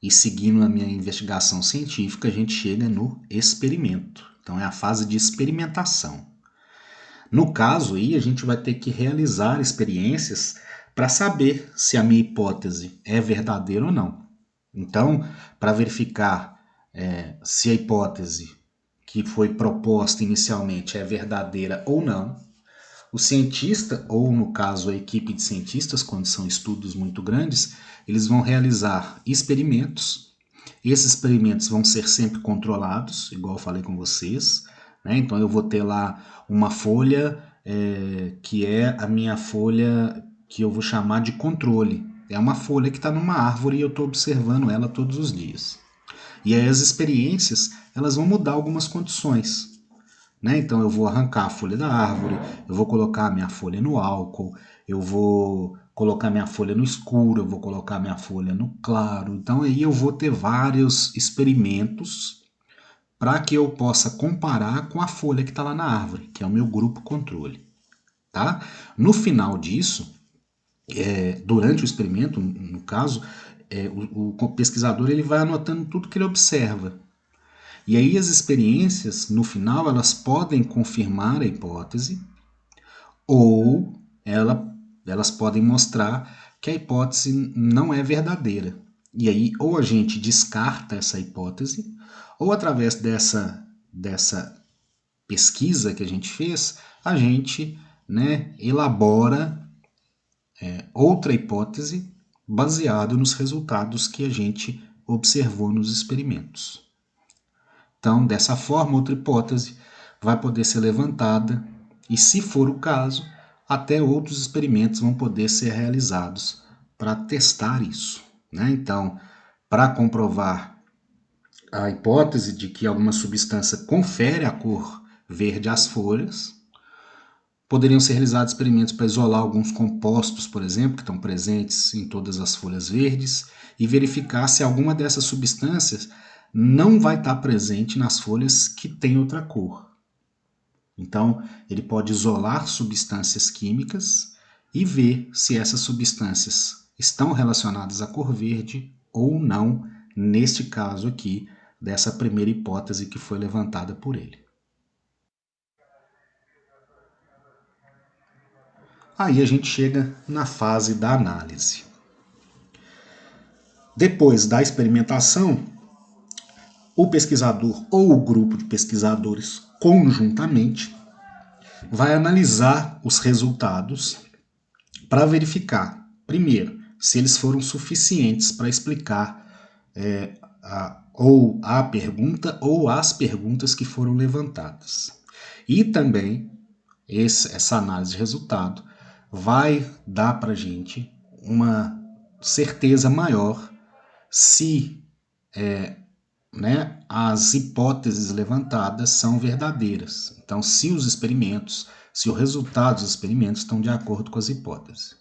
e seguindo a minha investigação científica, a gente chega no experimento. Então é a fase de experimentação. No caso aí, a gente vai ter que realizar experiências para saber se a minha hipótese é verdadeira ou não. Então, para verificar se a hipótese que foi proposta inicialmente é verdadeira ou não, o cientista, ou no caso a equipe de cientistas, quando são estudos muito grandes, eles vão realizar experimentos. Esses experimentos vão ser sempre controlados, igual eu falei com vocês, né? Então eu vou ter lá uma folha que é a minha folha que eu vou chamar de controle. É uma folha que está numa árvore e eu estou observando ela todos os dias. E aí as experiências elas vão mudar algumas condições. Né? Então eu vou arrancar a folha da árvore, eu vou colocar a minha folha no álcool, eu vou colocar minha folha no escuro, eu vou colocar minha folha no claro. Então aí eu vou ter vários experimentos para que eu possa comparar com a folha que está lá na árvore, que é o meu grupo controle. Tá? No final disso, durante o experimento, no caso, o pesquisador ele vai anotando tudo que ele observa. E aí as experiências, no final, elas podem confirmar a hipótese ou elas podem mostrar que a hipótese não é verdadeira. E aí ou a gente descarta essa hipótese, ou através dessa pesquisa que a gente fez, a gente elabora outra hipótese baseado nos resultados que a gente observou nos experimentos. Então, dessa forma, outra hipótese vai poder ser levantada e, se for o caso, até outros experimentos vão poder ser realizados para testar isso. Né? Então, para comprovar a hipótese de que alguma substância confere a cor verde às folhas, poderiam ser realizados experimentos para isolar alguns compostos, por exemplo, que estão presentes em todas as folhas verdes e verificar se alguma dessas substâncias não vai estar presente nas folhas que têm outra cor. Então, ele pode isolar substâncias químicas e ver se essas substâncias estão relacionadas à cor verde ou não, neste caso aqui, dessa primeira hipótese que foi levantada por ele. Aí a gente chega na fase da análise. Depois da experimentação, o pesquisador ou o grupo de pesquisadores conjuntamente vai analisar os resultados para verificar, primeiro, se eles foram suficientes para explicar ou a pergunta ou as perguntas que foram levantadas. E também essa análise de resultado vai dar para a gente uma certeza maior se as hipóteses levantadas são verdadeiras. Então, se os experimentos, se o resultado dos experimentos estão de acordo com as hipóteses.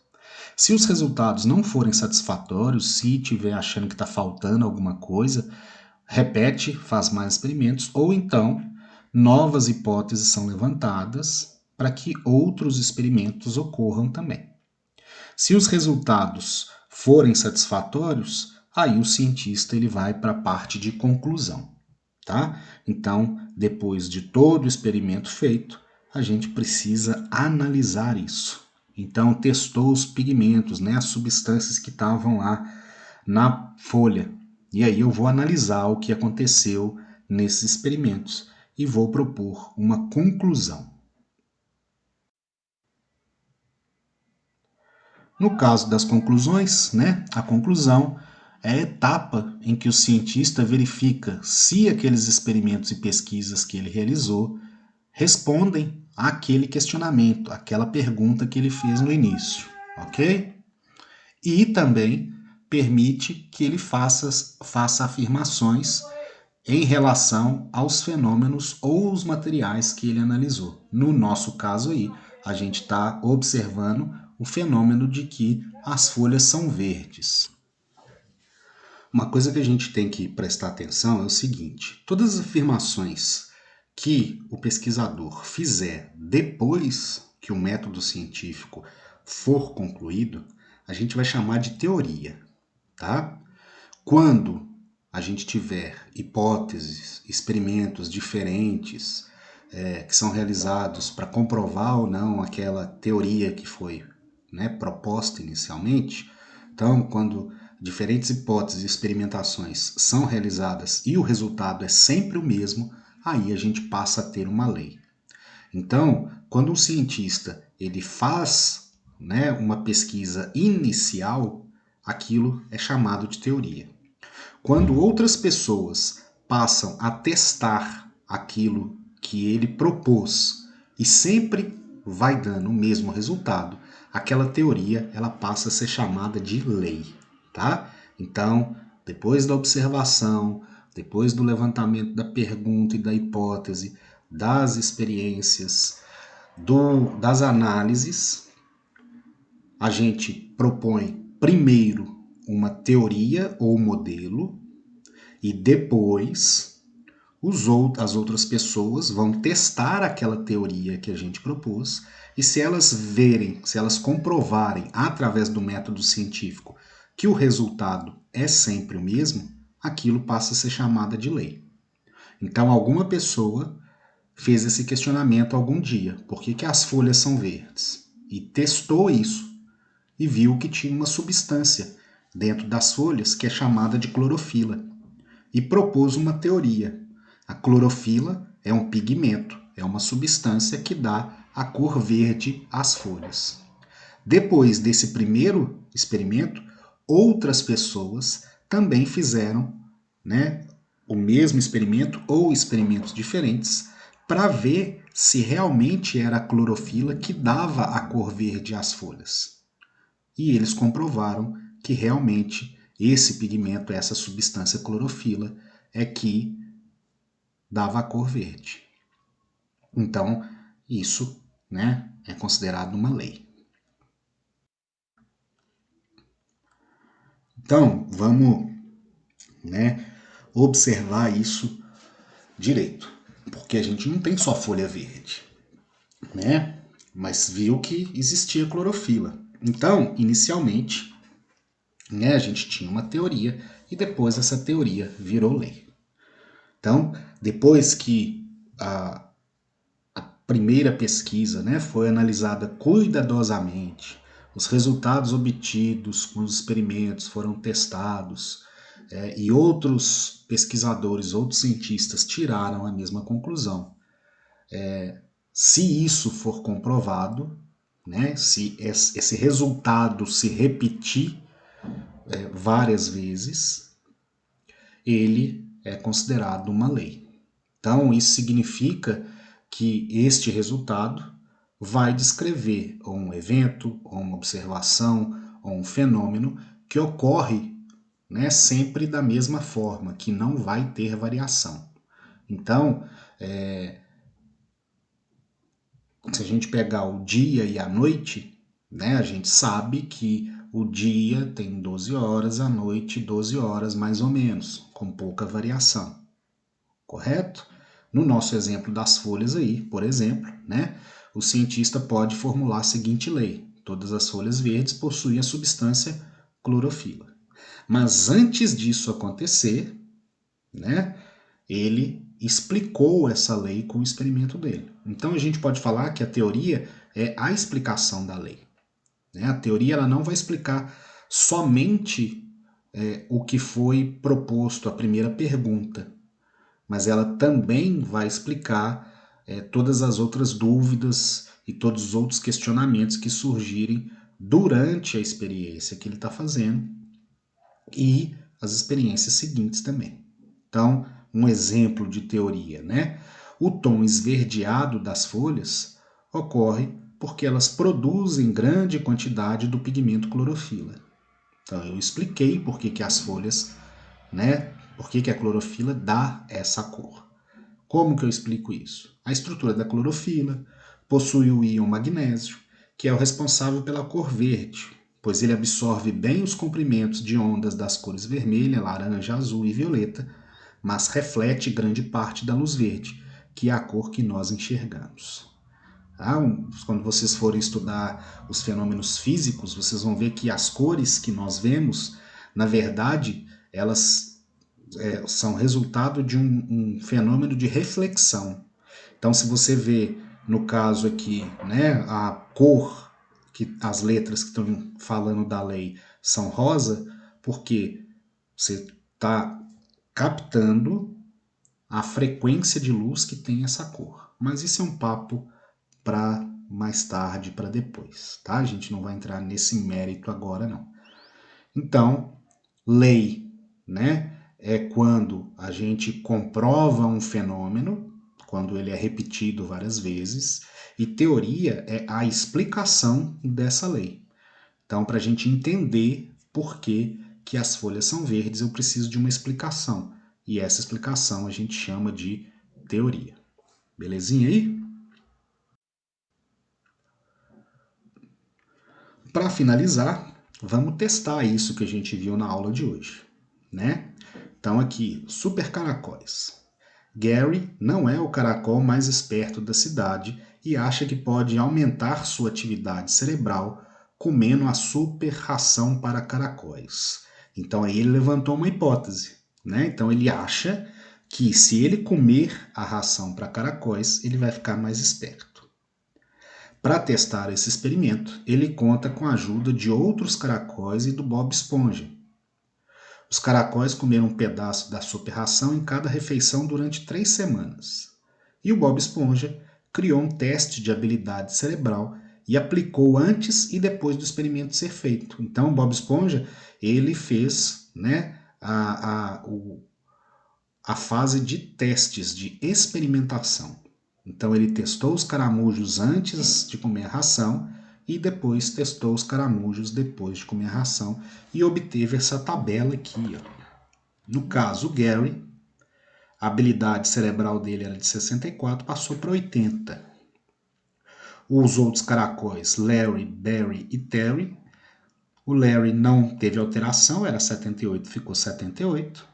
Se os resultados não forem satisfatórios, se estiver achando que está faltando alguma coisa, repete, faz mais experimentos, ou então novas hipóteses são levantadas para que outros experimentos ocorram também. Se os resultados forem satisfatórios, aí o cientista ele vai para a parte de conclusão, tá? Então, depois de todo o experimento feito, a gente precisa analisar isso. Então, testou os pigmentos, as substâncias que estavam lá na folha. E aí eu vou analisar o que aconteceu nesses experimentos e vou propor uma conclusão. No caso das conclusões, a conclusão é a etapa em que o cientista verifica se aqueles experimentos e pesquisas que ele realizou respondem àquele questionamento, àquela pergunta que ele fez no início, ok? E também permite que ele faça afirmações em relação aos fenômenos ou os materiais que ele analisou. No nosso caso aí, a gente está observando o fenômeno de que as folhas são verdes. Uma coisa que a gente tem que prestar atenção é o seguinte: todas as afirmações que o pesquisador fizer depois que o método científico for concluído, a gente vai chamar de teoria, tá? Quando a gente tiver hipóteses, experimentos diferentes que são realizados para comprovar ou não aquela teoria que foi, né, proposta inicialmente, então quando diferentes hipóteses e experimentações são realizadas e o resultado é sempre o mesmo, aí a gente passa a ter uma lei. Então, quando um cientista ele faz, né, uma pesquisa inicial, aquilo é chamado de teoria. Quando outras pessoas passam a testar aquilo que ele propôs e sempre vai dando o mesmo resultado, aquela teoria ela passa a ser chamada de lei, tá? Então, depois da observação, depois do levantamento da pergunta e da hipótese, das experiências, das análises, a gente propõe primeiro uma teoria ou modelo e depois as outras pessoas vão testar aquela teoria que a gente propôs e se elas comprovarem através do método científico que o resultado é sempre o mesmo, aquilo passa a ser chamada de lei. Então, alguma pessoa fez esse questionamento algum dia, por que as folhas são verdes? E testou isso e viu que tinha uma substância dentro das folhas que é chamada de clorofila e propôs uma teoria. A clorofila é um pigmento, é uma substância que dá a cor verde às folhas. Depois desse primeiro experimento, outras pessoas também fizeram, né, o mesmo experimento ou experimentos diferentes para ver se realmente era a clorofila que dava a cor verde às folhas. E eles comprovaram que realmente esse pigmento, essa substância clorofila, é que dava a cor verde. Então, isso, né, é considerado uma lei. Então, vamos, né, observar isso direito, porque a gente não tem só folha verde, né? Mas viu que existia clorofila. Então, inicialmente, né, a gente tinha uma teoria e depois essa teoria virou lei. Então, depois que a primeira pesquisa, né, foi analisada cuidadosamente, os resultados obtidos com os experimentos foram testados e outros pesquisadores, outros cientistas tiraram a mesma conclusão. Se isso for comprovado, né, se esse resultado se repetir várias vezes, ele é considerado uma lei. Então, isso significa que este resultado vai descrever um evento, ou uma observação, ou um fenômeno que ocorre, né, sempre da mesma forma, que não vai ter variação. Então, se a gente pegar o dia e a noite, né, a gente sabe que o dia tem 12 horas, a noite 12 horas mais ou menos, com pouca variação. Correto? No nosso exemplo das folhas aí, por exemplo, né, o cientista pode formular a seguinte lei: todas as folhas verdes possuem a substância clorofila. Mas antes disso acontecer, né, ele explicou essa lei com o experimento dele. Então a gente pode falar que a teoria é a explicação da lei. Né? A teoria ela não vai explicar somente o que foi proposto, a primeira pergunta, mas ela também vai explicar todas as outras dúvidas e todos os outros questionamentos que surgirem durante a experiência que ele está fazendo e as experiências seguintes também. Então, um exemplo de teoria, né? O tom esverdeado das folhas ocorre porque elas produzem grande quantidade do pigmento clorofila. Então, eu expliquei por que as folhas, né? Por que a clorofila dá essa cor. Como que eu explico isso? A estrutura da clorofila possui o íon magnésio, que é o responsável pela cor verde, pois ele absorve bem os comprimentos de ondas das cores vermelha, laranja, azul e violeta, mas reflete grande parte da luz verde, que é a cor que nós enxergamos. Quando vocês forem estudar os fenômenos físicos, vocês vão ver que as cores que nós vemos, na verdade, elas são resultado de um fenômeno de reflexão. Então, se você vê, no caso aqui, né, a cor, que as letras que estão falando da lei são rosa, porque você está captando a frequência de luz que tem essa cor. Mas isso é um papo para mais tarde, para depois, tá? A gente não vai entrar nesse mérito agora, não. Então, lei, né, é quando a gente comprova um fenômeno, quando ele é repetido várias vezes, e teoria é a explicação dessa lei. Então, para a gente entender por que as folhas são verdes, eu preciso de uma explicação. E essa explicação a gente chama de teoria. Belezinha aí? Para finalizar, vamos testar isso que a gente viu na aula de hoje, né? Então aqui, super caracóis. Gary não é o caracol mais esperto da cidade e acha que pode aumentar sua atividade cerebral comendo a super ração para caracóis. Então aí ele levantou uma hipótese, né? Então ele acha que se ele comer a ração para caracóis, ele vai ficar mais esperto. Para testar esse experimento, ele conta com a ajuda de outros caracóis e do Bob Esponja. Os caracóis comeram um pedaço da super ração em cada refeição durante 3 semanas. E o Bob Esponja criou um teste de habilidade cerebral e aplicou antes e depois do experimento ser feito. Então, o Bob Esponja ele fez, né, a fase de testes, de experimentação. Então, ele testou os caramujos antes de comer a ração e depois testou os caramujos depois de comer a ração e obteve essa tabela aqui. Ó. No caso, o Gary, a habilidade cerebral dele era de 64, passou para 80. Os outros caracóis, Larry, Barry e Terry, o Larry não teve alteração, era 78, ficou 78.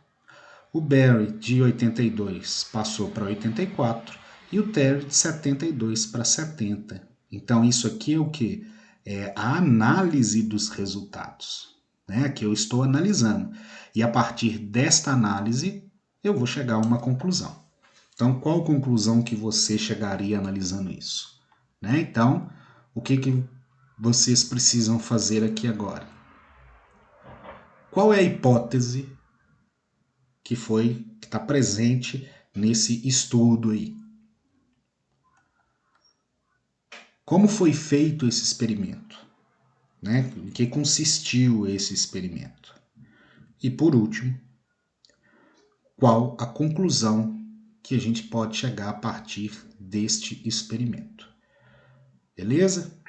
O Barry, de 82, passou para 84. E o Terry, de 72 para 70. Então, isso aqui é o que? É a análise dos resultados, né? Que eu estou analisando. E a partir desta análise, eu vou chegar a uma conclusão. Então, qual conclusão que você chegaria analisando isso? Né? Então, o que vocês precisam fazer aqui agora? Qual é a hipótese que está presente nesse estudo aí? Como foi feito esse experimento? Né? Em que consistiu esse experimento? E por último, qual a conclusão que a gente pode chegar a partir deste experimento? Beleza?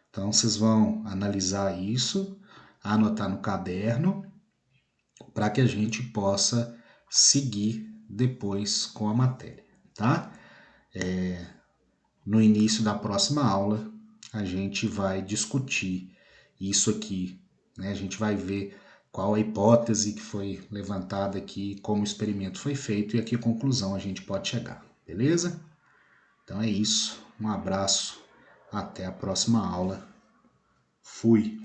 Então vocês vão analisar isso, anotar no caderno, para que a gente possa seguir depois com a matéria, tá? No início da próxima aula, a gente vai discutir isso aqui, né? A gente vai ver qual a hipótese que foi levantada aqui, como o experimento foi feito e a que conclusão a gente pode chegar, beleza? Então é isso, um abraço, até a próxima aula, fui!